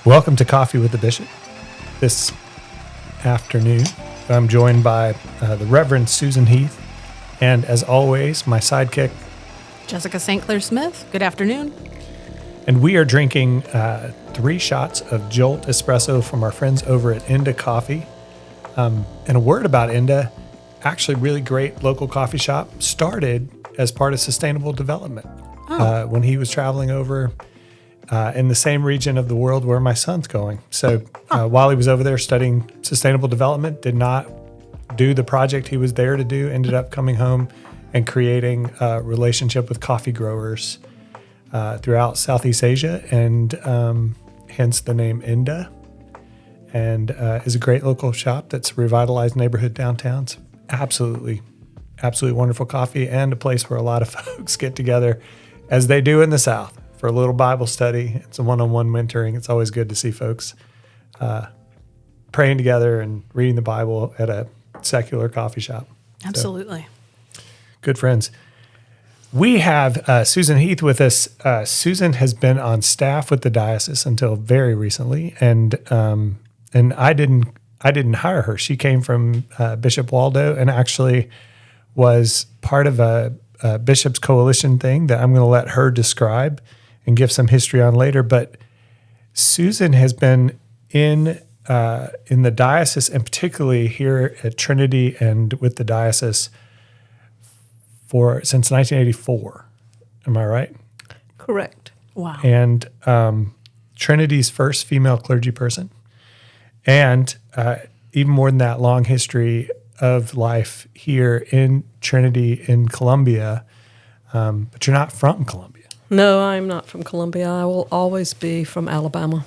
Welcome to Coffee with the Bishop. This afternoon, I'm joined by the Reverend Susan Heath, and as always, my sidekick, Jessica St. Clair Smith. Good afternoon. And we are drinking 3 shots of Jolt Espresso from our friends over at Inda Coffee. And a word about Inda, actually really great local coffee shop, started as part of sustainable development. When he was traveling over in the same region of the world where my son's going. So while he was over there studying sustainable development, did not do the project he was there to do, ended up coming home and creating a relationship with coffee growers throughout Southeast Asia, and hence the name Inda, and is a great local shop that's revitalized neighborhood downtown. It's absolutely wonderful coffee, and a place where a lot of folks get together, as they do in the South, for a little Bible study. It's a one-on-one mentoring. It's always good to see folks praying together and reading the Bible at a secular coffee shop. Absolutely. So, good friends. We have Susan Heath with us. Susan has been on staff with the diocese until very recently, and I didn't hire her. She came from Bishop Waldo and actually was part of a Bishops Coalition thing that I'm going to let her describe and give some history on later. But Susan has been in the diocese, and particularly here at Trinity and with the diocese, since 1984. Am I right? Correct. Wow. And Trinity's first female clergy person, and even more than that, long history of life here in Trinity in Columbia. But you're not from Columbia. No, I'm not from Columbia. I will always be from Alabama.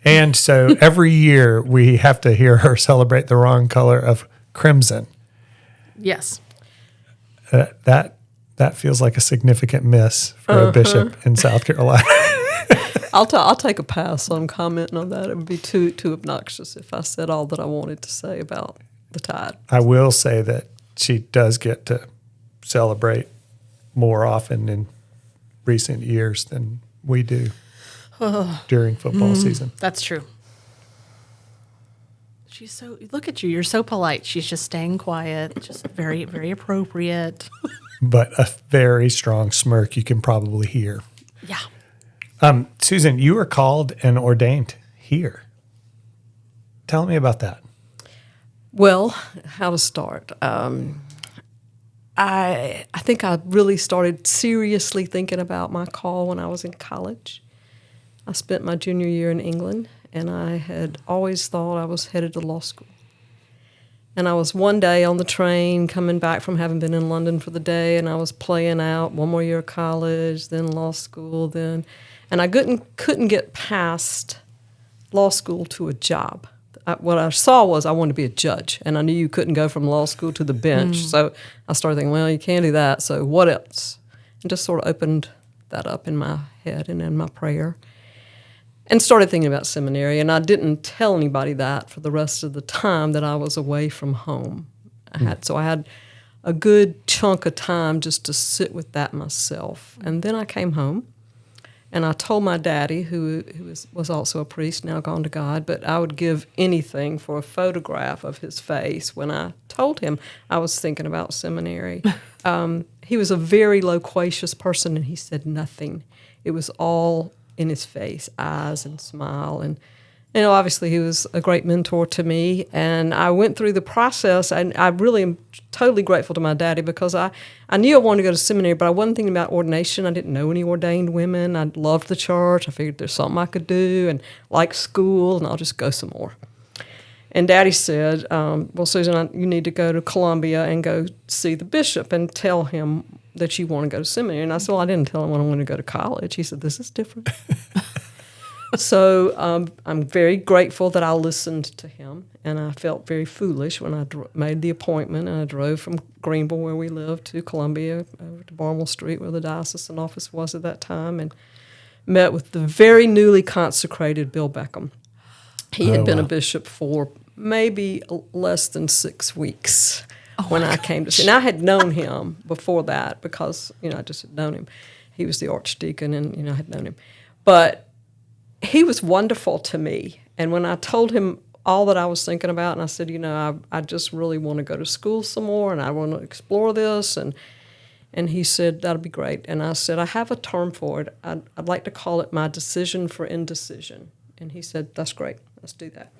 And so every year we have to hear her celebrate the wrong color of crimson. Yes. That feels like a significant miss for a bishop in South Carolina. I'll take a pass on commenting on that. It would be too obnoxious if I said all that I wanted to say about the tide. I will say that she does get to celebrate more often in recent years than we do during football season. That's true. Look at you. You're so polite. She's just staying quiet, just very, very appropriate. But a very strong smirk you can probably hear. Yeah. Susan, you were called and ordained here. Tell me about that. Well, how to start? I think I really started seriously thinking about my call when I was in college. I spent my junior year in England, and I had always thought I was headed to law school. And I was one day on the train coming back from having been in London for the day, and I was playing out one more year of college, then law school, and I couldn't get past law school to a job. What I saw was I wanted to be a judge, and I knew you couldn't go from law school to the bench. So I started thinking, well, you can't do that, so what else? And just sort of opened that up in my head and in my prayer, and started thinking about seminary. And I didn't tell anybody that for the rest of the time that I was away from home. So I had a good chunk of time just to sit with that myself. And then I came home, and I told my daddy, who was also a priest, now gone to God, but I would give anything for a photograph of his face when I told him I was thinking about seminary. He was a very loquacious person, and he said nothing. It was all in his face, eyes and smile. And obviously he was a great mentor to me, and I went through the process, and I really am totally grateful to my daddy, because I knew I wanted to go to seminary, but I wasn't thinking about ordination. I didn't know any ordained women. I loved the church. I figured there's something I could do, and like school, and I'll just go some more. And Daddy said, well, Susan, you need to go to Columbia and go see the bishop and tell him that you want to go to seminary. And I said, well, I didn't tell him when I wanted to go to college. He said, this is different. So I'm very grateful that I listened to him, and I felt very foolish when I made the appointment, and I drove from Greenville, where we lived, to Columbia, over to Barnwell Street, where the diocesan office was at that time, and met with the very newly consecrated Bill Beckham. He had been a bishop for maybe less than 6 weeks when I came to see. And I had known him before that, because, I just had known him. He was the archdeacon, and, I had known him. But he was wonderful to me. And when I told him all that I was thinking about, and I said, I just really want to go to school some more, and I want to explore this, and he said, that'll be great. And I said, I have a term for it. I'd like to call it my decision for indecision. And he said, that's great. Let's do that.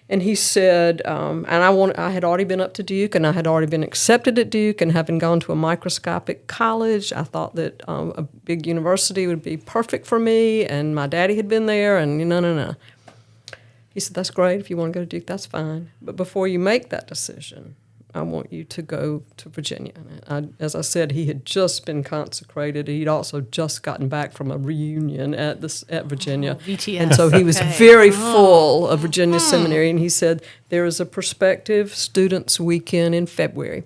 And he said, and I had already been up to Duke, and I had already been accepted at Duke, and having gone to a microscopic college, I thought that a big university would be perfect for me, and my daddy had been there, and no. He said, that's great. If you want to go to Duke, that's fine. But before you make that decision, I want you to go to Virginia. As I said, he had just been consecrated. He'd also just gotten back from a reunion at Virginia. VTS. And so he was very full of Virginia Seminary. And he said, there is a prospective students' weekend in February.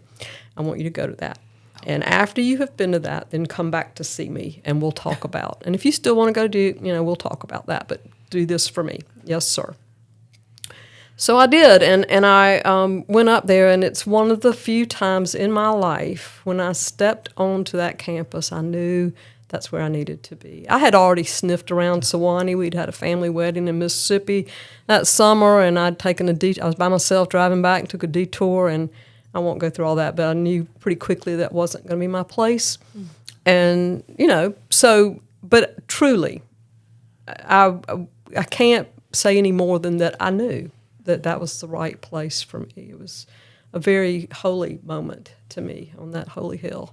I want you to go to that. And after you have been to that, then come back to see me, and we'll talk about. And if you still want to go to Duke, we'll talk about that. But do this for me. Yes, sir. So I did, and I went up there, and it's one of the few times in my life when I stepped onto that campus, I knew that's where I needed to be. I had already sniffed around Sewanee. We'd had a family wedding in Mississippi that summer, and I'd taken I was by myself driving back and took a detour, and I won't go through all that, but I knew pretty quickly that wasn't going to be my place. And, but truly, I can't say any more than that I knew that was the right place for me. It was a very holy moment to me on that holy hill.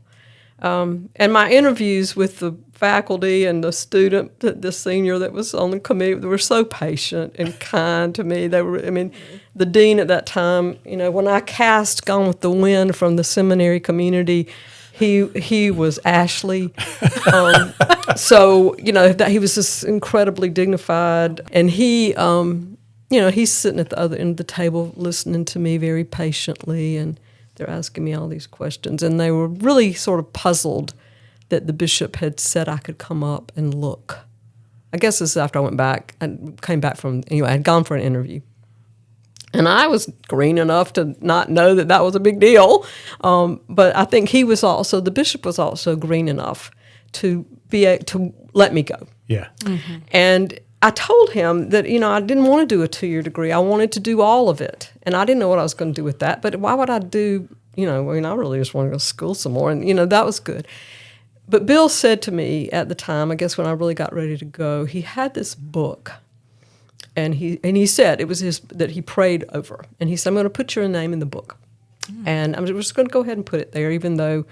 And my interviews with the faculty and the student, the senior that was on the committee, they were so patient and kind to me. The dean at that time, when I cast Gone with the Wind from the seminary community, he was Ashley. So, he was just incredibly dignified. And he's sitting at the other end of the table listening to me very patiently, and they're asking me all these questions. And they were really sort of puzzled that the bishop had said I could come up and look. I guess this is after I went back. I came back I had gone for an interview. And I was green enough to not know that was a big deal. But I think the bishop was also green enough to to let me go. Yeah. Mm-hmm. And I told him that, I didn't want to do a 2-year degree. I wanted to do all of it. And I didn't know what I was going to do with that. But why would I do, I really just want to go to school some more. And, that was good. But Bill said to me at the time, I guess when I really got ready to go, he had this book. And he said it was that he prayed over. And he said, I'm going to put your name in the book. And I'm just going to go ahead and put it there, even though,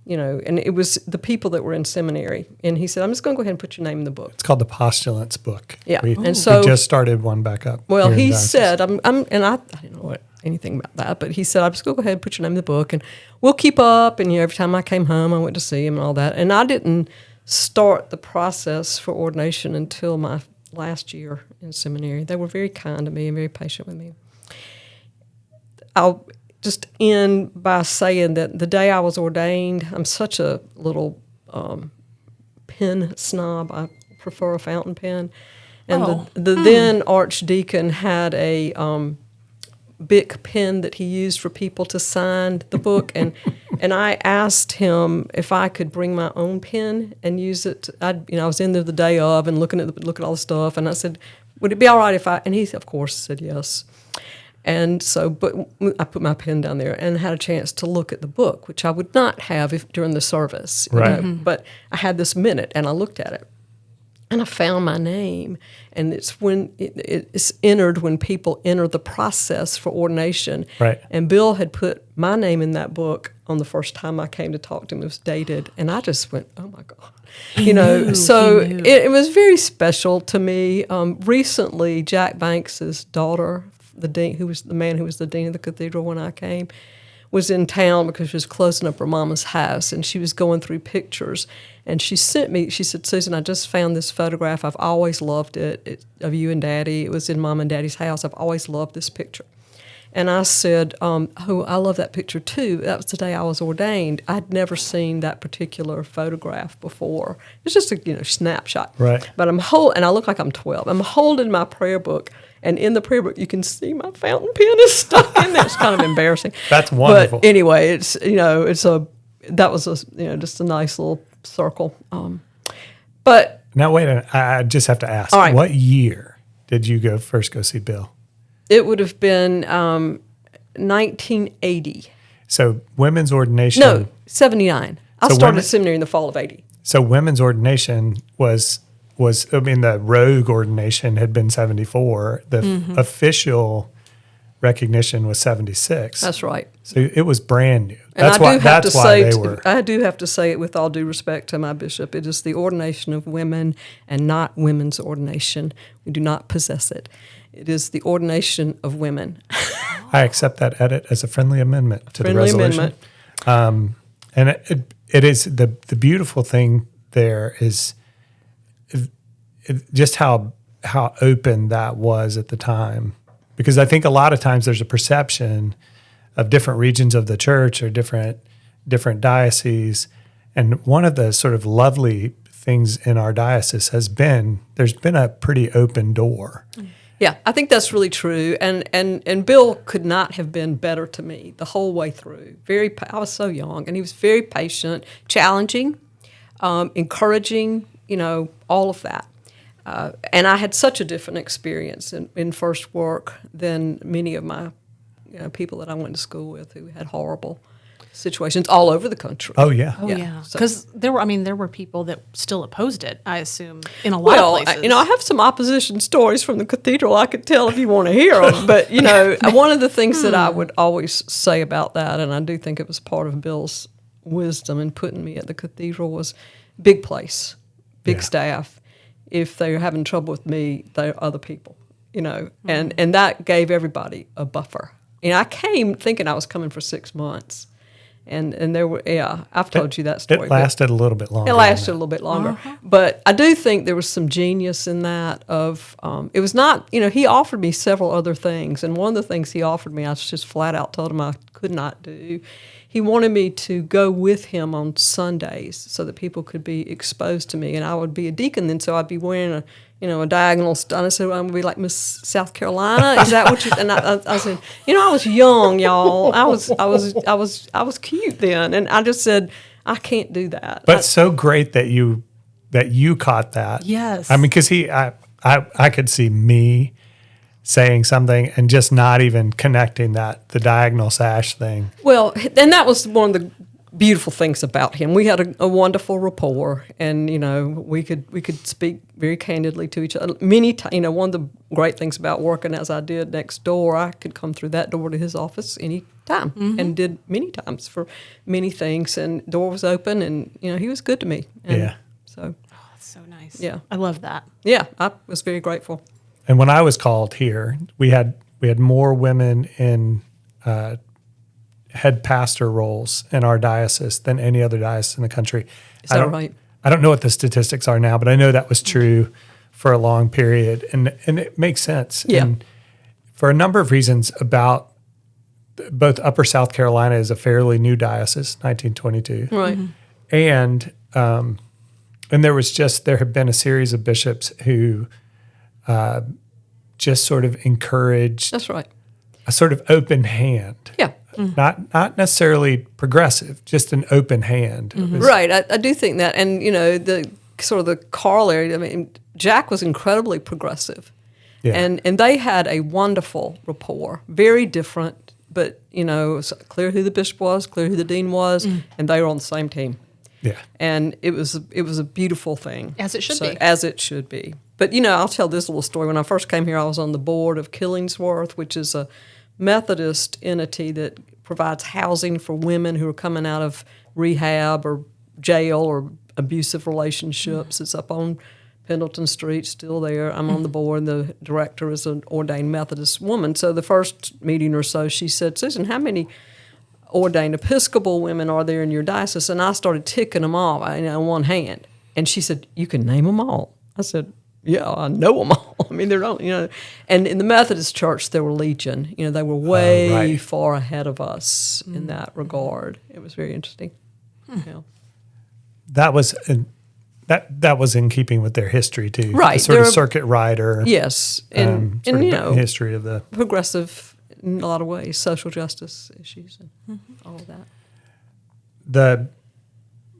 and it was the people that were in seminary. And he said, I'm just going to go ahead and put your name in the book. It's called the Postulants book. Yeah. We just started one back up. Well, he said, I didn't know anything about that, but he said, I'm just going to go ahead and put your name in the book, and we'll keep up. And every time I came home, I went to see him and all that. And I didn't start the process for ordination until my last year in seminary. They were very kind to me and very patient with me. I'll just end by saying that the day I was ordained, I'm such a little pen snob. I prefer a fountain pen. And the then archdeacon had a Bic pen that he used for people to sign the book. And I asked him if I could bring my own pen and use it. I was in there the day of and looking at all the stuff. And I said, would it be all right if and he, of course, said yes. And so, but I put my pen down there and had a chance to look at the book, which I would not have during the service. Right. But I had this minute, and I looked at it, and I found my name. And it's when it's entered when people enter the process for ordination. Right. And Bill had put my name in that book on the first time I came to talk to him. It was dated, and I just went, oh my God. So it was very special to me. Recently, Jack Banks's daughter, the dean, who was the man who was the dean of the cathedral when I came, was in town because she was closing up her mama's house, and she was going through pictures. And she sent me, she said, Susan, I just found this photograph. I've always loved it of you and Daddy. It was in Mom and Daddy's house. I've always loved this picture. And I said, I love that picture too. That was the day I was ordained. I'd never seen that particular photograph before. It's just a snapshot. Right. But and I look like I'm 12. I'm holding my prayer book, and in the prayer book you can see my fountain pen is stuck in there. It's kind of embarrassing. That's wonderful. But anyway, that was just a nice little circle. But Now, wait a minute. I just have to ask. All right. What year did you first go see Bill? It would have been 1980. So women's ordination. No, 79. I So started women- seminary in the fall of 80. So women's ordination was the rogue ordination had been 74. The official recognition was 76. That's right. So it was brand new. And That's why they were. I do have to say it with all due respect to my bishop. It is the ordination of women and not women's ordination. We do not possess it. It is the ordination of women. I accept that edit as a friendly amendment to Friendly the resolution. amendment. And it is the beautiful thing there is just how open that was at the time. Because I think a lot of times there's a perception of different regions of the church or different dioceses. And one of the sort of lovely things in our diocese has been there's been a pretty open door. Yeah, I think that's really true. And Bill could not have been better to me the whole way through. I was so young, and he was very patient, challenging, encouraging, all of that. And I had such a different experience in first work than many of my people that I went to school with who had horrible situations all over the country. Oh, yeah. Oh yeah, So- because there were people that still opposed it. I assume in a lot of places. I have some opposition stories from the cathedral I could tell if you want to hear them. But one of the things that I would always say about that, and I do think it was part of Bill's wisdom in putting me at the cathedral, was big place, big Yeah. staff. If they're having trouble with me, they're other people, and that gave everybody a buffer. I came thinking I was coming for 6 months. And there were, I've told you that story. It lasted a little bit longer. It lasted a little bit longer. But I do think there was some genius in that it was not, he offered me several other things. And one of the things he offered me, I just flat out told him I could not do. He wanted me to go with him on Sundays so that people could be exposed to me. And I would be a deacon then, so I'd be wearing a diagonal. And I said, well, I'm going to be like Miss South Carolina. Is that what you? And I said, I was young, y'all. I was cute then, and I just said, I can't do that. But so great that you caught that. Yes. I mean, because I could see me saying something and just not even connecting the diagonal sash thing. Well, and that was one of the beautiful things about him. We had a wonderful rapport, and we could speak very candidly to each other. Many times, one of the great things about working as I did next door, I could come through that door to his office any time, and did many times for many things. And the door was open, and he was good to me. And Yeah. So That's so nice. Yeah. I love that. yeah, I was very grateful. And when I was called here, we had more women in head pastor roles in our diocese than any other diocese in the country. Is that right? I don't know what the statistics are now, but I know that was true for a long period, and it makes sense. Yeah. And for a number of reasons about both Upper South Carolina is a fairly new diocese, 1922. Right. And there had been a series of bishops who just sort of encouraged That's right. a sort of open hand. Yeah. Not necessarily progressive, just an open hand. It was- Right. I do think that. And, the sort of the corollary, I mean, Jack was incredibly progressive. Yeah. And they had a wonderful rapport, very different, but, it was clear who the bishop was, clear who the dean was, and they were on the same team. Yeah. And it was a beautiful thing. As it should be. As it should be. But, I'll tell this little story. When I first came here, I was on the board of Killingsworth, which is a Methodist entity that provides housing for women who are coming out of rehab or jail or abusive relationships. It's up on Pendleton Street, still there. I'm on the board. The director is an ordained Methodist woman. So the first meeting or so, she said, Susan, how many ordained Episcopal women are there in your diocese? And I started ticking them off on one hand. And she said, you can name them all. I said, yeah, I know them all. I mean, they're not, And in the Methodist Church, there were legion. They were way far ahead of us in that regard. It was very interesting. Yeah. That was in keeping with their history too. Right. The sort of They're- circuit rider. Yes, and sort of history of the progressive in a lot of ways, social justice issues and all of that.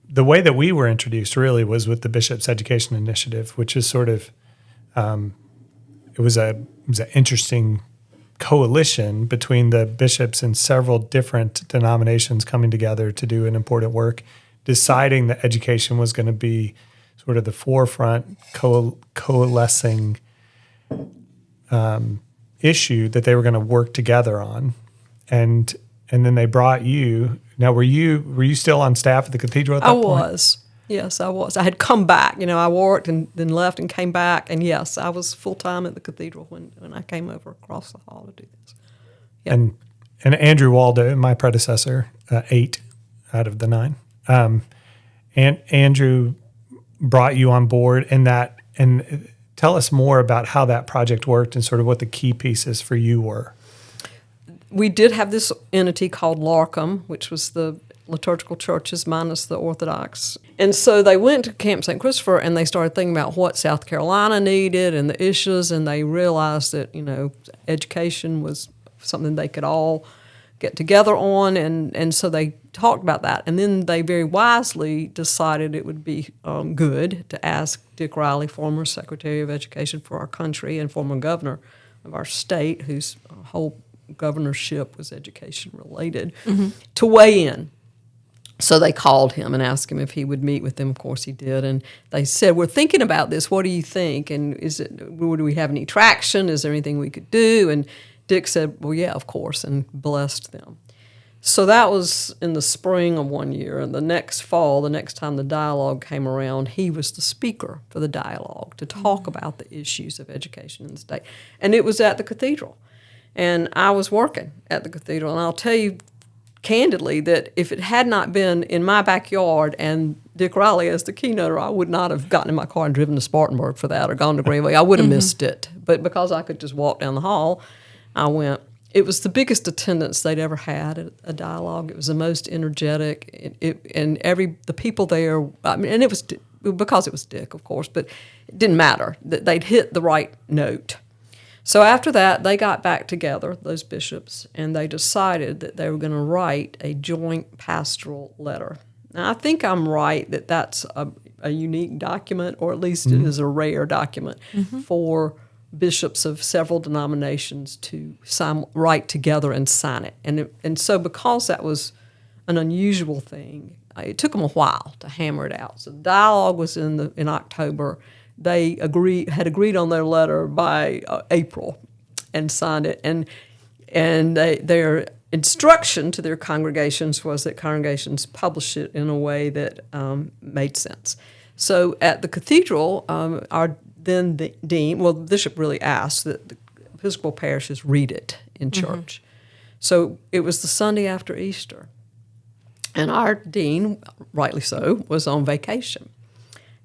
the way that we were introduced really was with the Bishop's Education Initiative, which is sort of it was an interesting coalition between the bishops and several different denominations coming together to do an important work, deciding that education was going to be sort of the forefront coalescing issue that they were going to work together on, and then they brought you. Now, were you still on staff at the cathedral at that point? I was. Yes, I was. I had come back. I worked and then left and came back. And yes, I was full time at the cathedral when I came over across the hall to do this. Yep. And Andrew Waldo, my predecessor, 8 out of the 9. And Andrew brought you on board, and tell us more about how that project worked and sort of what the key pieces for you were. We did have this entity called LARCM, which was the liturgical churches minus the Orthodox. And so they went to Camp St. Christopher and they started thinking about what South Carolina needed and the issues, and they realized that, education was something they could all get together on, and so they talked about that. And then they very wisely decided it would be good to ask Dick Riley, former Secretary of Education for our country and former governor of our state, whose whole governorship was education related, to weigh in. So they called him and asked him if he would meet with them. Of course he did. And they said, we're thinking about this. What do you think? And do we have any traction? Is there anything we could do? And Dick said, well, yeah, of course, and blessed them. So that was in the spring of one year. And the next fall, the next time the dialogue came around, he was the speaker for the dialogue to talk about the issues of education in the state. And it was at the cathedral. And I was working at the cathedral. And I'll tell you candidly that if it had not been in my backyard and Dick Riley as the keynoter, I would not have gotten in my car and driven to Spartanburg for that or gone to Greenville. I would have missed it. But because I could just walk down the hall, I went. It was the biggest attendance they'd ever had at a dialogue. It was the most energetic. The people there, and it was because it was Dick, of course, but it didn't matter. They'd hit the right note. So after that, they got back together, those bishops, and they decided that they were going to write a joint pastoral letter. Now, I think I'm right that that's a unique document, or at least it is a rare document for bishops of several denominations to write together and sign it. And so because that was an unusual thing, it took them a while to hammer it out. So the dialogue was in October. They had agreed on their letter by April and signed it. And their instruction to their congregations was that congregations publish it in a way that made sense. So at the cathedral, our then the dean, the bishop really asked that the Episcopal parishes read it in church. So it was the Sunday after Easter. And our dean, rightly so, was on vacation.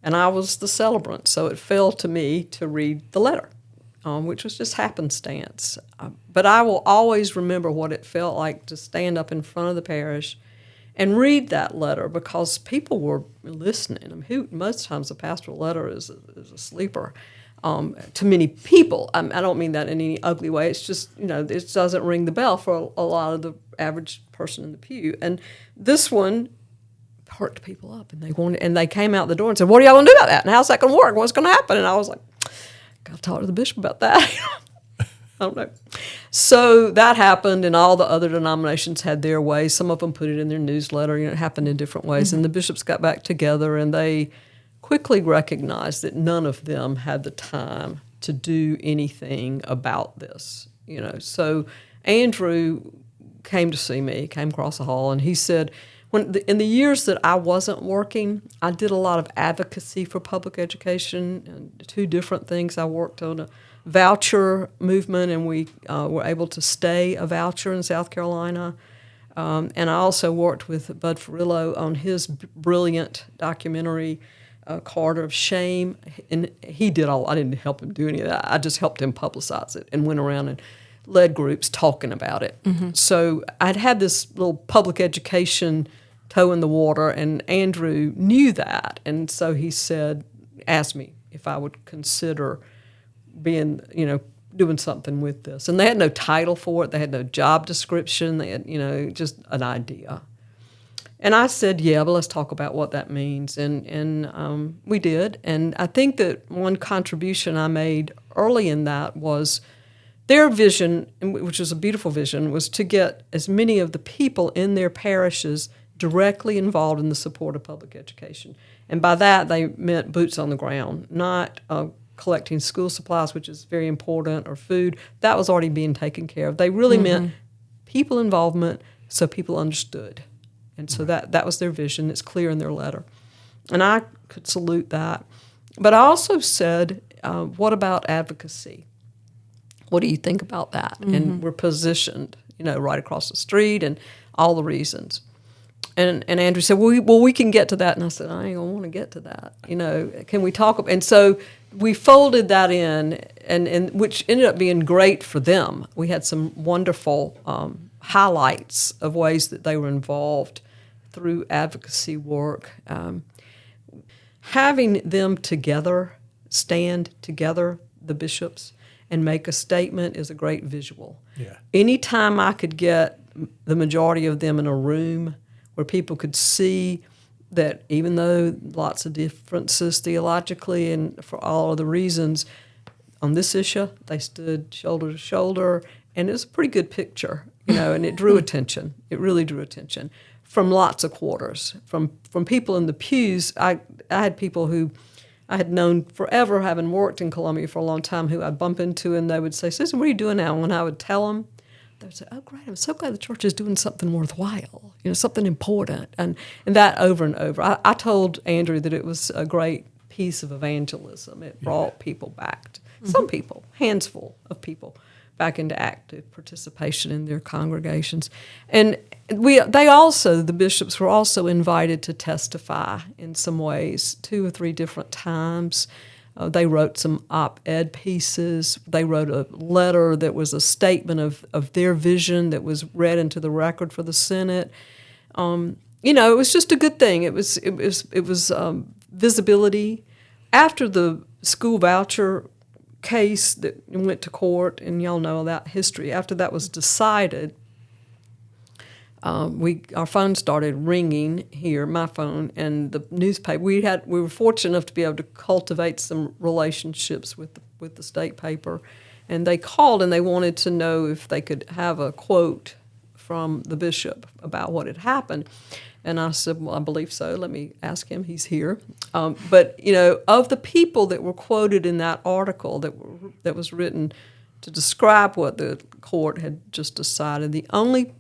And I was the celebrant, so it fell to me to read the letter, which was just happenstance. But I will always remember what it felt like to stand up in front of the parish and read that letter, because people were listening. Most times a pastoral letter is a sleeper to many people. I don't mean that in any ugly way. It's just, it doesn't ring the bell for a lot of the average person in the pew. And this one perked people up, and they came out the door and said, "What are y'all going to do about that? And how's that going to work? What's going to happen?" And I was like, "Got to talk to the bishop about that." I don't know. So that happened, and all the other denominations had their way. Some of them put it in their newsletter. It happened in different ways. And the bishops got back together, and they quickly recognized that none of them had the time to do anything about this. So Andrew came to see me, came across the hall, and he said, in the years that I wasn't working, I did a lot of advocacy for public education, and 2 different things. I worked on a voucher movement, and we were able to stay a voucher in South Carolina. And I also worked with Bud Ferrillo on his brilliant documentary, Carter of Shame. And he did I didn't help him do any of that. I just helped him publicize it and went around and led groups talking about it. So I'd had this little public education toe in the water, and Andrew knew that. And so he asked me if I would consider being, doing something with this. And they had no title for it. They had no job description. They had, just an idea. And I said, yeah, but let's talk about what that means. And we did. And I think that one contribution I made early in that was their vision, which was a beautiful vision, was to get as many of the people in their parishes directly involved in the support of public education. And by that, they meant boots on the ground, not collecting school supplies, which is very important, or food. That was already being taken care of. They really meant people involvement so people understood. And so that was their vision. It's clear in their letter. And I could salute that. But I also said, what about advocacy? What do you think about that? And we're positioned, right across the street and all the reasons. And Andrew said, well, we can get to that. And I said, I ain't going to want to get to that. Can we talk? And so we folded that in, and which ended up being great for them. We had some wonderful highlights of ways that they were involved through advocacy work. Having them together, stand together, the bishops, and make a statement is a great visual. Yeah. Anytime I could get the majority of them in a room where people could see that even though lots of differences theologically and for all of the reasons, on this issue, they stood shoulder to shoulder, and it was a pretty good picture, and it drew attention. It really drew attention from lots of quarters, from people in the pews. I had people who I had known forever, having worked in Columbia for a long time, who I'd bump into, and they would say, Susan, what are you doing now? And when I would tell them, they would say, oh, great, I'm so glad the church is doing something worthwhile, something important, and that over and over. I told Andrew that it was a great piece of evangelism. It brought people back, some people, handsful of people, back into active participation in their congregations. And the bishops were also invited to testify in some ways, 2 or 3 different times. They wrote some op-ed pieces. They wrote a letter that was a statement of their vision that was read into the record for the Senate. It was just a good thing. It was visibility. After the school voucher case that went to court, and y'all know that history, after that was decided, our phone started ringing here, my phone, and the newspaper. We were fortunate enough to be able to cultivate some relationships with the state paper, and they called and they wanted to know if they could have a quote from the bishop about what had happened. And I said, well, I believe so. Let me ask him. He's here. But of the people that were quoted in that article that was written to describe what the court had just decided, the only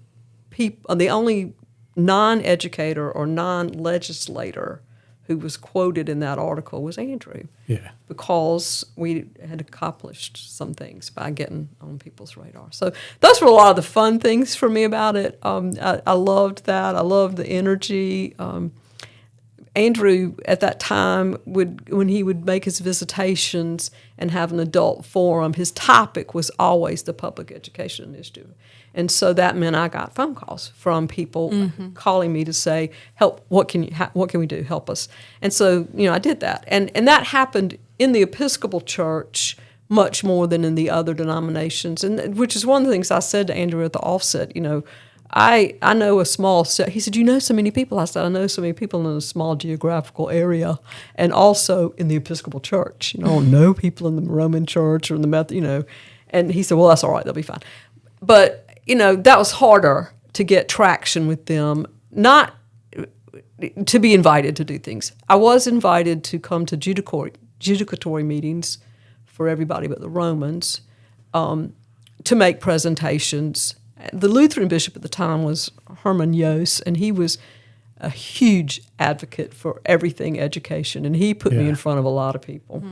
non-educator or non-legislator who was quoted in that article was Andrew. Yeah. Because we had accomplished some things by getting on people's radar. So those were a lot of the fun things for me about it. I loved that. I loved the energy. Andrew, at that time, when he would make his visitations and have an adult forum, his topic was always the Public Education Initiative. And so that meant I got phone calls from people calling me to say, "Help! What can we do? Help us!" And so I did that, and that happened in the Episcopal Church much more than in the other denominations, and which is one of the things I said to Andrew at the offset. I know a small set. He said, "You know so many people." I said, "I know so many people in a small geographical area, and also in the Episcopal Church. I don't know people in the Roman Church or in the Methodist. And he said, "Well, that's all right. They'll be fine." But that was harder to get traction with them, not to be invited to do things. I was invited to come to judicatory meetings for everybody but the Romans, to make presentations. The Lutheran bishop at the time was Herman Jose, and he was a huge advocate for everything education, and he put me in front of a lot of people.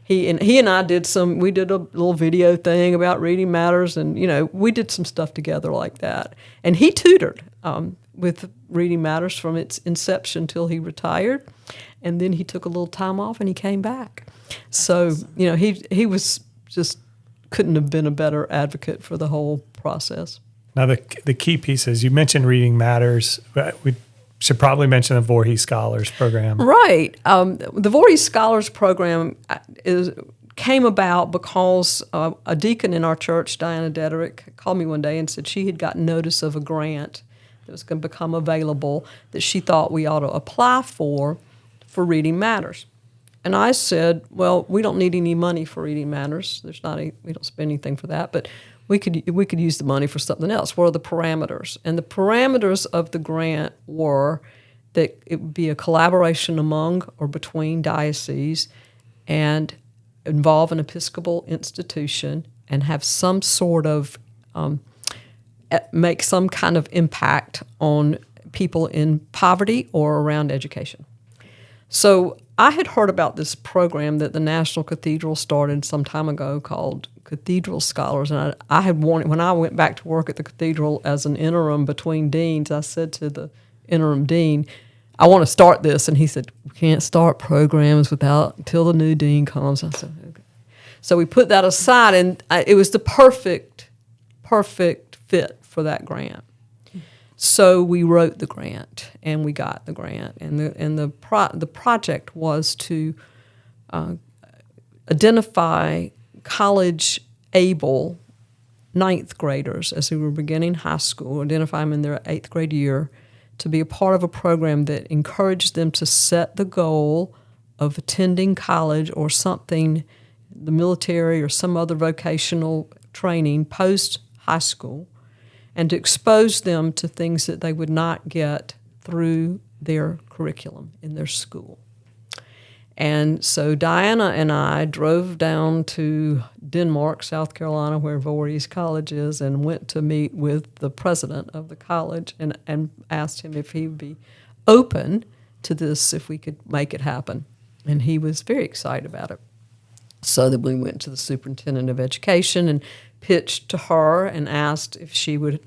He and I did we did a little video thing about reading matters, and we did some stuff together like that. And he tutored with Reading Matters from its inception till he retired, and then he took a little time off and he came back. So awesome. He was just couldn't have been a better advocate for the whole process. Now the key pieces you mentioned, Reading Matters. We should probably mention the Voorhees Scholars program. Right. The Voorhees Scholars program came about because a deacon in our church, Diana Dederick, called me one day and said she had gotten notice of a grant that was going to become available that she thought we ought to apply for Reading Matters. And I said, well, we don't need any money for Reading Matters. We don't spend anything for that, but we could use the money for something else. What are the parameters? And the parameters of the grant were that it would be a collaboration among or between dioceses and involve an Episcopal institution and have some sort of make some kind of impact on people in poverty or around education. So I had heard about this program that the National Cathedral started some time ago called Voorhees Scholars, and I had wanted, when I went back to work at the cathedral as an interim between deans, I said to the interim dean, I want to start this, and he said, we can't start programs until the new dean comes. I said, okay. So we put that aside, and it was the perfect fit for that grant. So we wrote the grant, and we got the grant, and the project was to identify college-able ninth graders as they were beginning high school, identify them in their 8th grade year, to be a part of a program that encouraged them to set the goal of attending college or something, the military or some other vocational training post-high school, and to expose them to things that they would not get through their curriculum in their school. And so Diana and I drove down to Denmark, South Carolina, where Voorhees College is, and went to meet with the president of the college and asked him if he would be open to this, if we could make it happen. And he was very excited about it. So that we went to the superintendent of education and pitched to her and asked if she would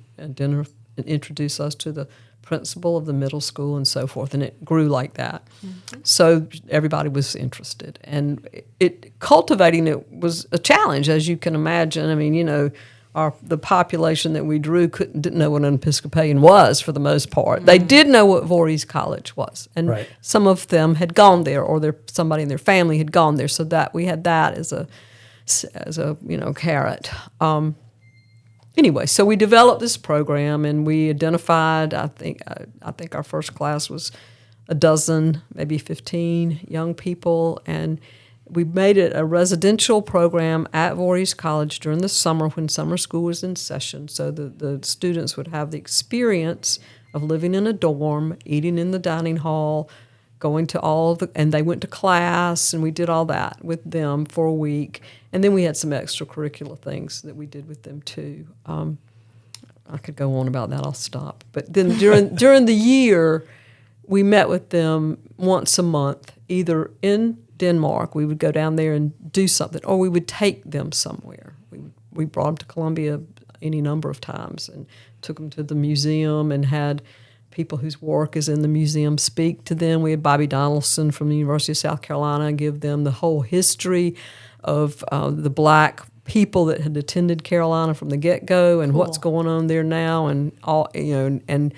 introduce us to the principal of the middle school and so forth, and it grew like that. Mm-hmm. So everybody was interested, and cultivating it was a challenge, as you can imagine. I mean, the population that we drew didn't know what an Episcopalian was for the most part. Mm-hmm. They did know what Voorhees College was, and some of them had gone there, or somebody in their family had gone there, so that we had that as a carrot. Anyway, so we developed this program, and we identified, I think our first class was a dozen, maybe 15 young people, and we made it a residential program at Voorhees College during the summer when summer school was in session, so the students would have the experience of living in a dorm, eating in the dining hall, going to and they went to class, and we did all that with them for a week. And then we had some extracurricular things that we did with them too. I could go on about that. I'll stop. But then during the year, we met with them once a month, either in Denmark. We would go down there and do something, or we would take them somewhere. We brought them to Columbia any number of times and took them to the museum and had people whose work is in the museum speak to them. We had Bobby Donaldson from the University of South Carolina give them the whole history of the black people that had attended Carolina from the get-go and what's going on there now, and and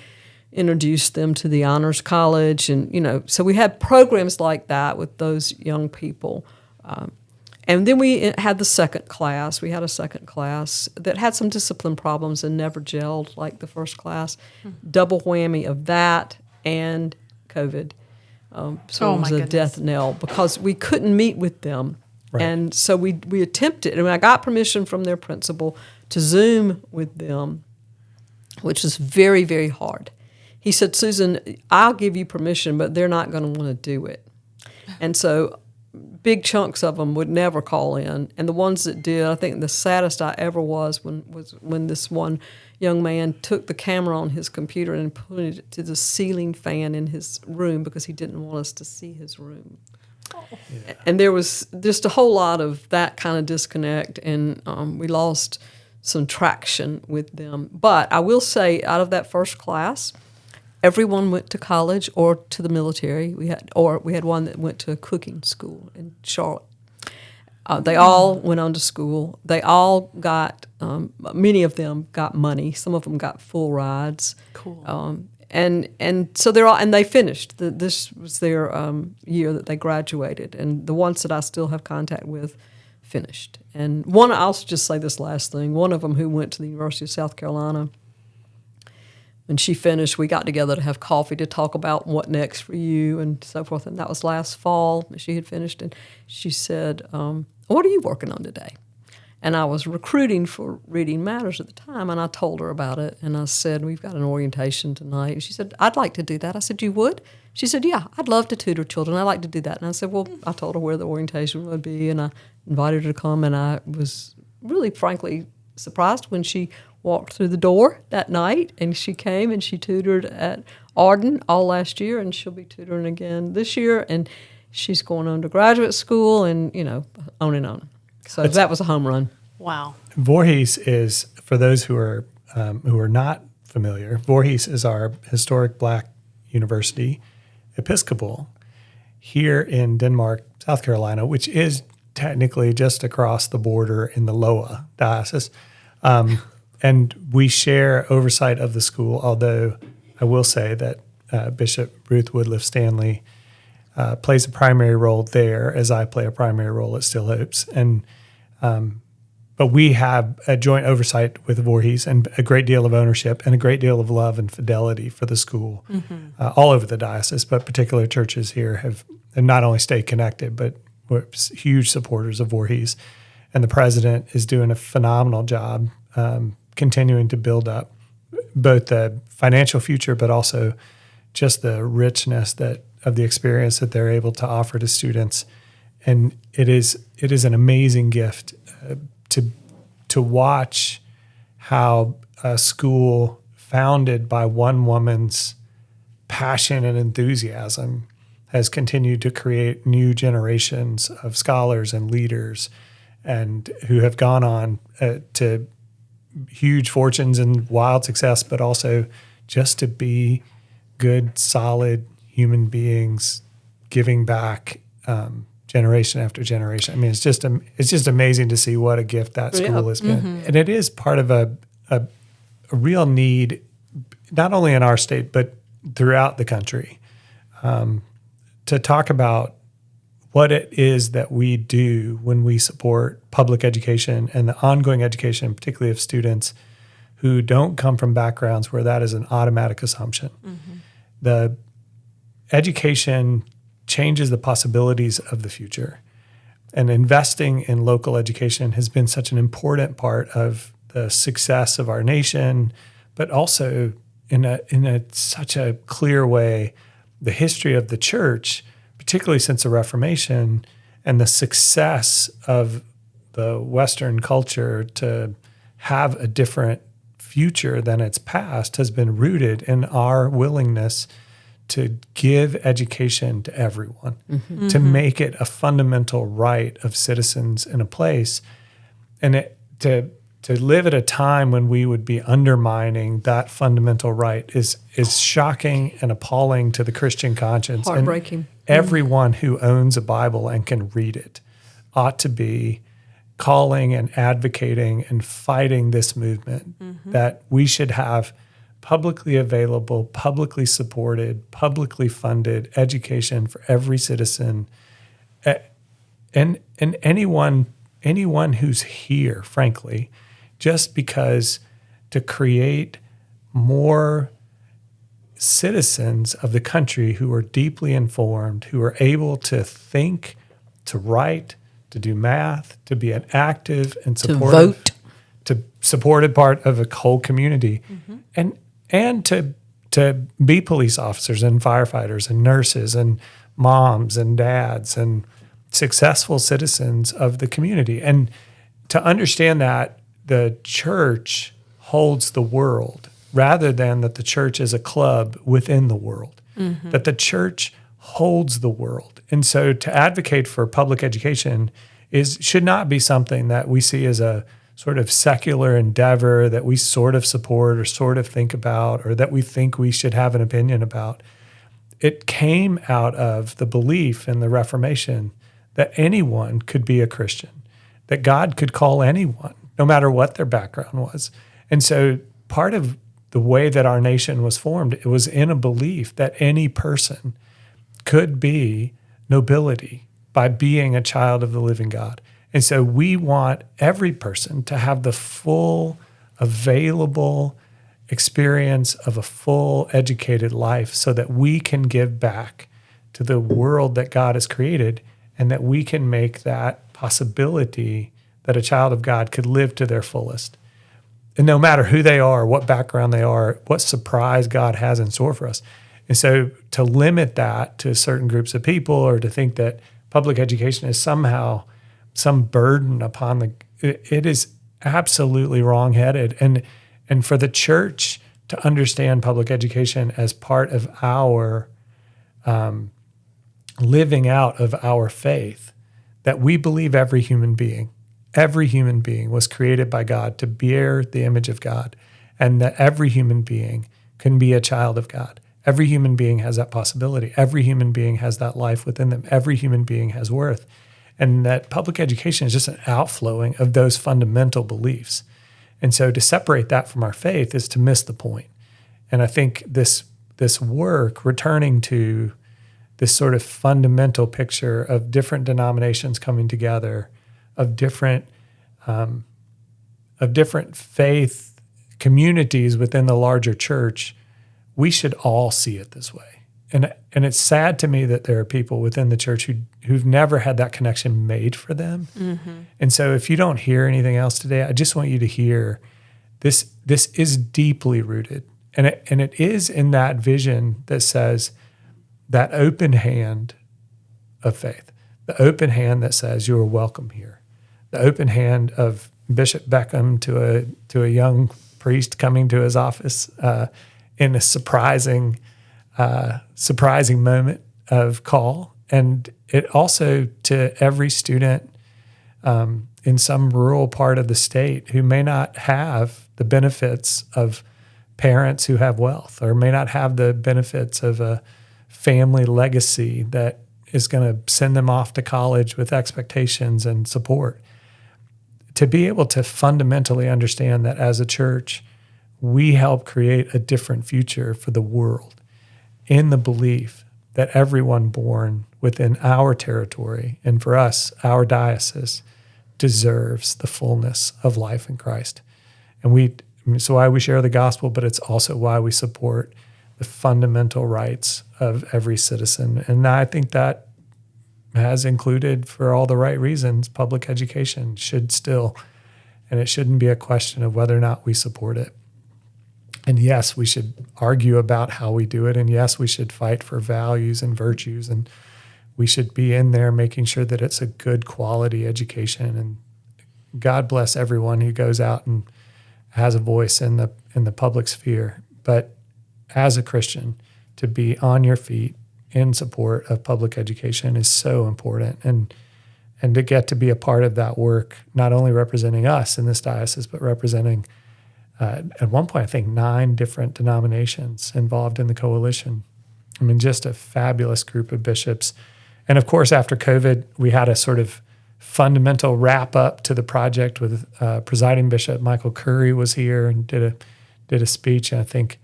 introduce them to the Honors College, and so we had programs like that with those young people. And then we had the second class. We had a second class that had some discipline problems and never gelled like the first class. Double whammy of that and COVID. So it was a death knell because we couldn't meet with them. Right. And so we attempted, and I got permission from their principal to Zoom with them, which is very, very hard. He said, Susan, I'll give you permission, but they're not going to want to do it. And so big chunks of them would never call in. And the ones that did, I think the saddest I ever was when this one young man took the camera on his computer and put it to the ceiling fan in his room because he didn't want us to see his room. Yeah. And there was just a whole lot of that kind of disconnect, and we lost some traction with them. But I will say, out of that first class, everyone went to college or to the military. We had one that went to a cooking school in Charlotte. They all went on to school. They all got, many of them got money. Some of them got full rides. Cool. And so they're all, and they finished. This was their year that they graduated. And the ones that I still have contact with finished. And I'll just say this last thing. One of them who went to the University of South Carolina, when she finished, we got together to have coffee to talk about what next for you and so forth. And that was last fall. She had finished, and she said, "What are you working on today?" And I was recruiting for Reading Matters at the time, and I told her about it. And I said, "We've got an orientation tonight." And she said, "I'd like to do that." I said, "You would?" She said, "Yeah, I'd love to tutor children. I'd like to do that." And I said, "Well," I told her where the orientation would be, and I invited her to come. And I was really, frankly, surprised when she walked through the door that night, and she came and she tutored at Arden all last year, and she'll be tutoring again this year. And she's going on to graduate school, and, on and on. So that was a home run. Wow. Voorhees is, for those who are not familiar, Voorhees is our historic Black university, Episcopal, here in Denmark, South Carolina, which is technically just across the border in the Loa diocese. And we share oversight of the school, although I will say that Bishop Ruth Woodliff Stanley plays a primary role there, as I play a primary role at Still Hopes. But we have a joint oversight with Voorhees and a great deal of ownership and a great deal of love and fidelity for the school all over the diocese, but particular churches here have not only stayed connected, but we're huge supporters of Voorhees. And the president is doing a phenomenal job continuing to build up both the financial future, but also just the richness of the experience that they're able to offer to students. And it is an amazing gift to watch how a school founded by one woman's passion and enthusiasm has continued to create new generations of scholars and leaders, and who have gone on to huge fortunes and wild success, but also just to be good, solid human beings, giving back generation after generation. I mean, it's just amazing to see what a gift that school has been, and it is part of a real need, not only in our state but throughout the country, to talk about what it is that we do when we support public education and the ongoing education, particularly of students who don't come from backgrounds where that is an automatic assumption. The education changes the possibilities of the future. And investing in local education has been such an important part of the success of our nation, but also in such a clear way, the history of the church, particularly since the Reformation, and the success of the Western culture to have a different future than its past has been rooted in our willingness to give education to everyone, to make it a fundamental right of citizens in a place, and to live at a time when we would be undermining that fundamental right is shocking and appalling to the Christian conscience. Heartbreaking. And everyone who owns a Bible and can read it ought to be calling and advocating and fighting this movement that we should have publicly available, publicly supported, publicly funded education for every citizen, and anyone who's here, frankly, just because to create more citizens of the country who are deeply informed, who are able to think, to write, to do math, to be an active and supportive, to supported part of a whole community, and to be police officers and firefighters and nurses and moms and dads and successful citizens of the community. And to understand that the church holds the world rather than that the church is a club within the world, that the church holds the world. And so to advocate for public education should not be something that we see as a sort of secular endeavor that we sort of support or sort of think about or that we think we should have an opinion about. It came out of the belief in the Reformation that anyone could be a Christian, that God could call anyone, no matter what their background was. And so part of the way that our nation was formed, it was in a belief that any person could be nobility by being a child of the living God. And so we want every person to have the full, available experience of a full educated life so that we can give back to the world that God has created, and that we can make that possibility that a child of God could live to their fullest. And no matter who they are, what background they are, what surprise God has in store for us. And so to limit that to certain groups of people, or to think that public education is somehow some burden upon it is absolutely wrongheaded. And for the church to understand public education as part of our living out of our faith, that we believe every human being was created by God to bear the image of God, and that every human being can be a child of God. Every human being has that possibility. Every human being has that life within them. Every human being has worth. And that public education is just an outflowing of those fundamental beliefs. And so to separate that from our faith is to miss the point. And I think this work, returning to this sort of fundamental picture of different denominations coming together, of different faith communities within the larger church, we should all see it this way. And it's sad to me that there are people within the church who've never had that connection made for them. Mm-hmm. And so if you don't hear anything else today, I just want you to hear this is deeply rooted. And it is in that vision that says, that open hand of faith, the open hand that says you are welcome here, the open hand of Bishop Beckham to a young priest coming to his office in a surprising moment of call, and it also to every student in some rural part of the state who may not have the benefits of parents who have wealth, or may not have the benefits of a family legacy that is going to send them off to college with expectations and support. To be able to fundamentally understand that as a church, we help create a different future for the world in the belief that everyone born within our territory, and for us, our diocese, deserves the fullness of life in Christ. And it's why we share the gospel, but it's also why we support the fundamental rights of every citizen. And I think that has included, for all the right reasons, public education should still, and it shouldn't be a question of whether or not we support it. And yes, we should argue about how we do it. And yes, we should fight for values and virtues. And we should be in there making sure that it's a good quality education. And God bless everyone who goes out and has a voice in the public sphere. But as a Christian, to be on your feet in support of public education is so important. And to get to be a part of that work, not only representing us in this diocese, but representing, at one point, I think 9 different denominations involved in the coalition. I mean, just a fabulous group of bishops. And of course, after COVID, we had a sort of fundamental wrap up to the project with presiding Bishop Michael Curry was here and did a speech. And I think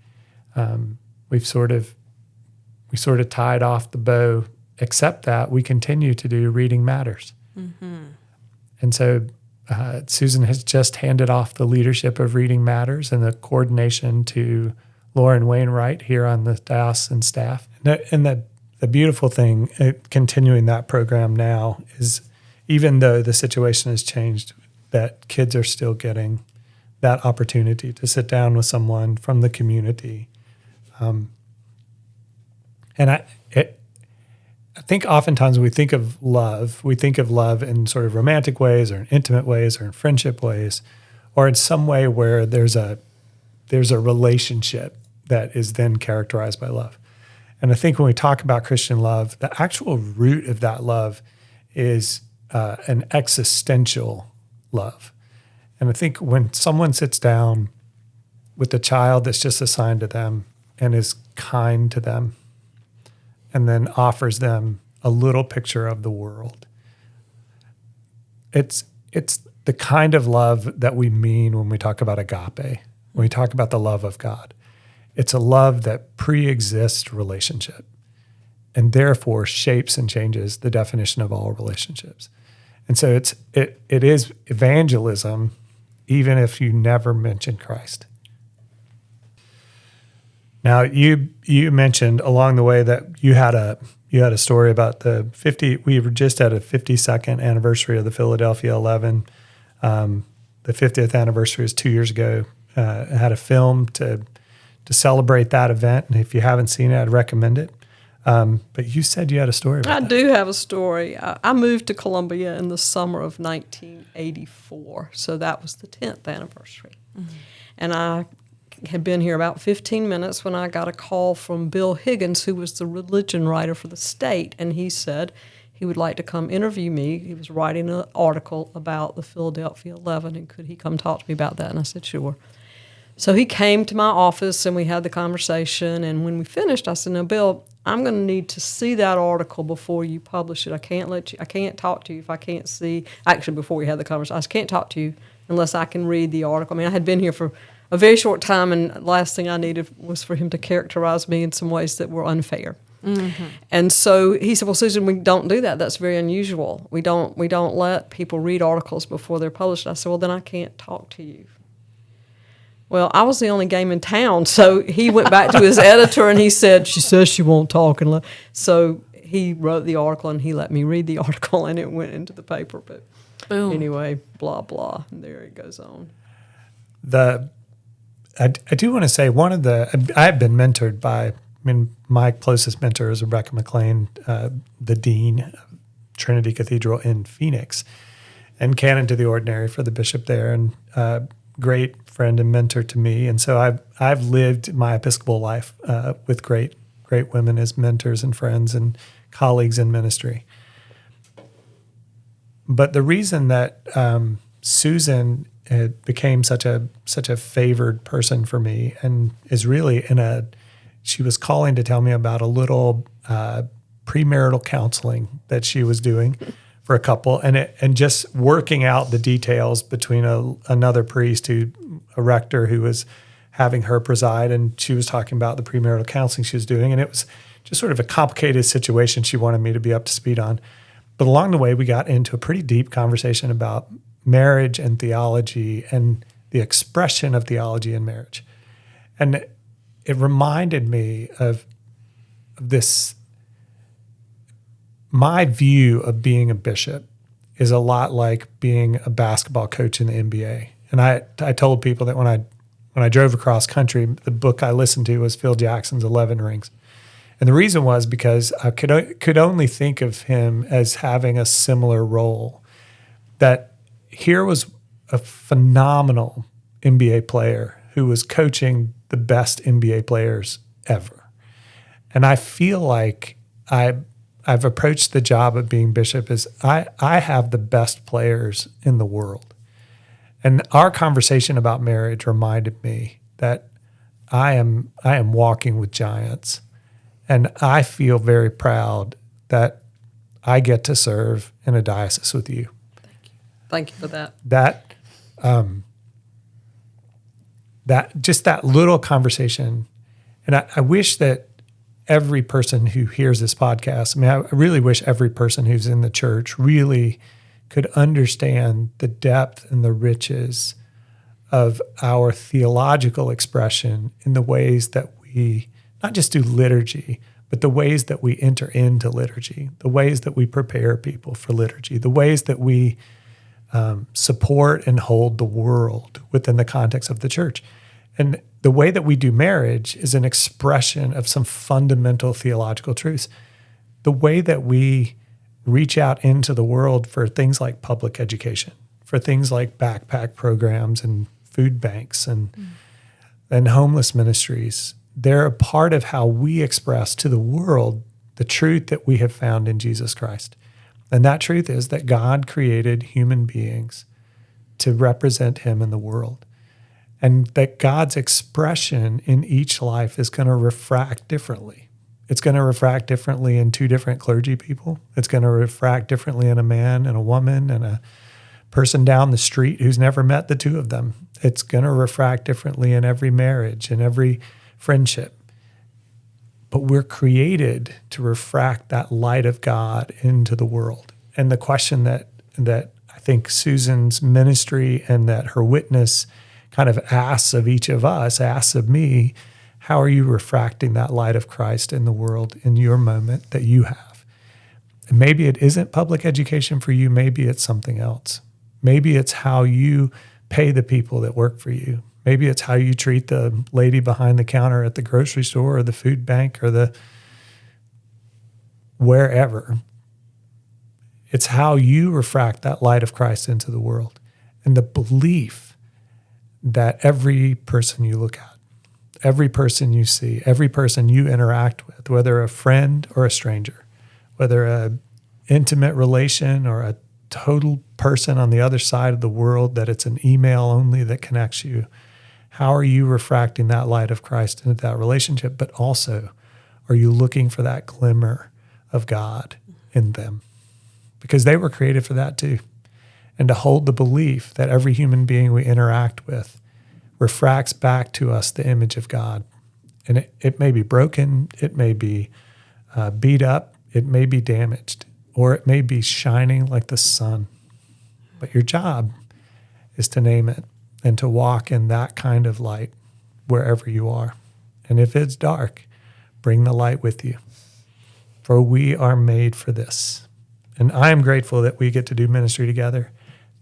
we sort of tied off the bow, except that we continue to do Reading Matters. Mm-hmm. And so Susan has just handed off the leadership of Reading Matters and the coordination to Lauren Wainwright here on the diocesan staff. And the beautiful thing, continuing that program now, is even though the situation has changed, that kids are still getting that opportunity to sit down with someone from the community. And I think oftentimes when we think of love in sort of romantic ways, or in intimate ways, or in friendship ways, or in some way where there's a relationship that is then characterized by love. And I think when we talk about Christian love, the actual root of that love is an existential love. And I think when someone sits down with a child that's just assigned to them and is kind to them, and then offers them a little picture of the world, it's the kind of love that we mean when we talk about agape, when we talk about the love of God. It's a love that pre-exists relationship and therefore shapes and changes the definition of all relationships. And so it is evangelism, even if you never mention Christ. Now, you mentioned along the way that you had a story about the 50. We were just at a 52nd anniversary of the Philadelphia 11. The 50th anniversary was 2 years ago. I had a film to celebrate that event, and if you haven't seen it, I'd recommend it. But you said you had a story about I that. do have a story. I moved to Columbia in the summer of 1984, so that was the 10th anniversary. Mm-hmm. And I had been here about 15 minutes when I got a call from Bill Higgins, who was the religion writer for the state, and he said he would like to come interview me. He was writing an article about the Philadelphia 11, and could he come talk to me about that? And I said, sure. So he came to my office, and we had the conversation, and when we finished, I said, no, Bill, I'm going to need to see that article before you publish it. I can't talk to you if I can't see, actually before we had the conversation, I can't talk to you unless I can read the article. I mean, I had been here for a very short time, and the last thing I needed was for him to characterize me in some ways that were unfair. Mm-hmm. And so he said, well, Susan, we don't do that. That's very unusual. We don't let people read articles before they're published. I said, well, then I can't talk to you. Well, I was the only game in town, so he went back to his editor and he said, she says she won't talk. So he wrote the article and he let me read the article and it went into the paper. But Boom. Anyway, blah, blah, and there it goes on. I do want to say I've been mentored by, my closest mentor is Rebecca McLean, the dean of Trinity Cathedral in Phoenix, and canon to the ordinary for the bishop there, and great friend and mentor to me. And so I've lived my Episcopal life with great women as mentors and friends and colleagues in ministry. But the reason that Susan became such a favored person for me, and is really she was calling to tell me about a little premarital counseling that she was doing for a couple, and just working out the details between another priest, a rector who was having her preside, and she was talking about the premarital counseling she was doing, and it was just sort of a complicated situation she wanted me to be up to speed on. But along the way, we got into a pretty deep conversation about marriage and theology and the expression of theology in marriage. And it reminded me of this. My view of being a bishop is a lot like being a basketball coach in the NBA. And I told people that when I drove across country, the book I listened to was Phil Jackson's 11 Rings. And the reason was because I could only think of him as having a similar role. That here was a phenomenal NBA player who was coaching the best NBA players ever. And I feel like I've approached the job of being bishop as I have the best players in the world. And our conversation about marriage reminded me that I am walking with giants. And I feel very proud that I get to serve in a diocese with you. Thank you for that. That little conversation. And I wish that every person who hears this podcast, I really wish every person who's in the church really could understand the depth and the riches of our theological expression in the ways that we not just do liturgy, but the ways that we enter into liturgy, the ways that we prepare people for liturgy, the ways that we support and hold the world within the context of the church. And the way that we do marriage is an expression of some fundamental theological truths. The way that we reach out into the world for things like public education, for things like backpack programs and food banks and homeless ministries, they're a part of how we express to the world the truth that we have found in Jesus Christ. And that truth is that God created human beings to represent him in the world. And that God's expression in each life is going to refract differently. It's going to refract differently in two different clergy people. It's going to refract differently in a man and a woman and a person down the street who's never met the two of them. It's going to refract differently in every marriage and every friendship. But we're created to refract that light of God into the world. And the question that I think Susan's ministry and that her witness kind of asks of each of us, asks of me, How are you refracting that light of Christ in the world in your moment that you have? And maybe it isn't public education for you. Maybe it's something else. Maybe it's how you pay the people that work for you. Maybe it's how you treat the lady behind the counter at the grocery store or the food bank or the wherever. It's how you refract that light of Christ into the world. And the belief that every person you look at, every person you see, every person you interact with, whether a friend or a stranger, whether an intimate relation or a total person on the other side of the world, that it's an email only that connects you. How are you refracting that light of Christ into that relationship? But also, are you looking for that glimmer of God in them? Because they were created for that too. And to hold the belief that every human being we interact with refracts back to us the image of God. And it may be broken, it may be beat up, it may be damaged, or it may be shining like the sun. But your job is to name it and to walk in that kind of light wherever you are. And if it's dark, bring the light with you. For we are made for this. And I am grateful that we get to do ministry together.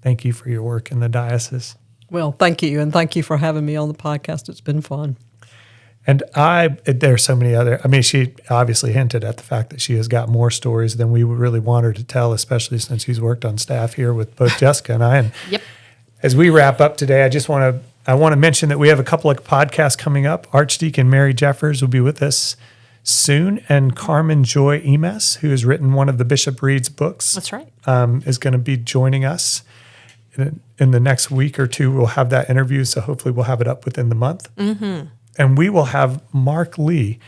Thank you for your work in the diocese. Well, thank you, and thank you for having me on the podcast. It's been fun. And there's so many other, she obviously hinted at the fact that she has got more stories than we really want her to tell, especially since she's worked on staff here with both Jessica and I. And Yep. As we wrap up today, I want to mention that we have a couple of podcasts coming up. Archdeacon Mary Jeffers will be with us soon, and Carmen Joy Emes, who has written one of the Bishop Reed's books. That's right. Is going to be joining us in the next week or two. We'll have that interview, so hopefully we'll have it up within the month. Mm-hmm. And we will have Mark Lee,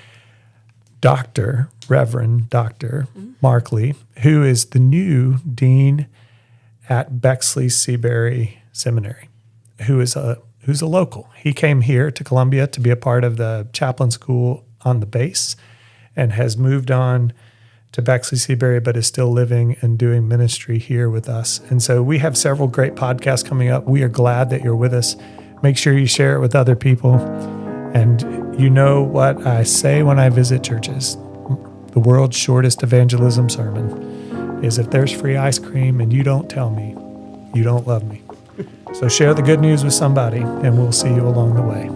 Reverend Dr. Mark Lee, who is the new dean at Bexley Seabury Seminary, who's a local. He came here to Columbia to be a part of the chaplain school on the base and has moved on to Bexley Seabury, but is still living and doing ministry here with us. And so we have several great podcasts coming up. We are glad that you're with us. Make sure you share it with other people. And you know what I say when I visit churches. The world's shortest evangelism sermon is, if there's free ice cream and you don't tell me, you don't love me. So share the good news with somebody, and we'll see you along the way.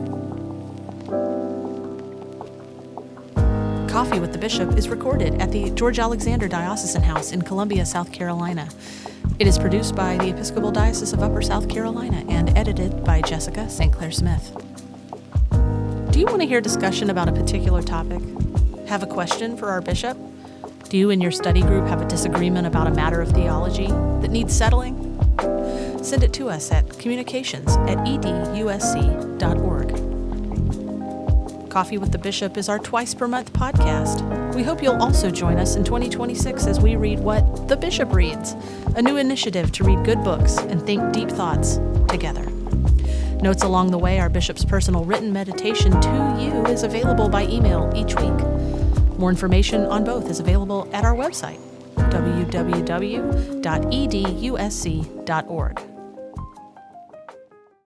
Coffee with the Bishop is recorded at the George Alexander Diocesan House in Columbia, South Carolina. It is produced by the Episcopal Diocese of Upper South Carolina and edited by Jessica St. Clair Smith. Do you want to hear discussion about a particular topic? Have a question for our bishop? Do you and your study group have a disagreement about a matter of theology that needs settling? Send it to us at communications@edusc.org. Coffee with the Bishop is our twice-per-month podcast. We hope you'll also join us in 2026 as we read What the Bishop Reads, a new initiative to read good books and think deep thoughts together. Notes along the way, our bishop's personal written meditation to you is available by email each week. More information on both is available at our website, www.edusc.org.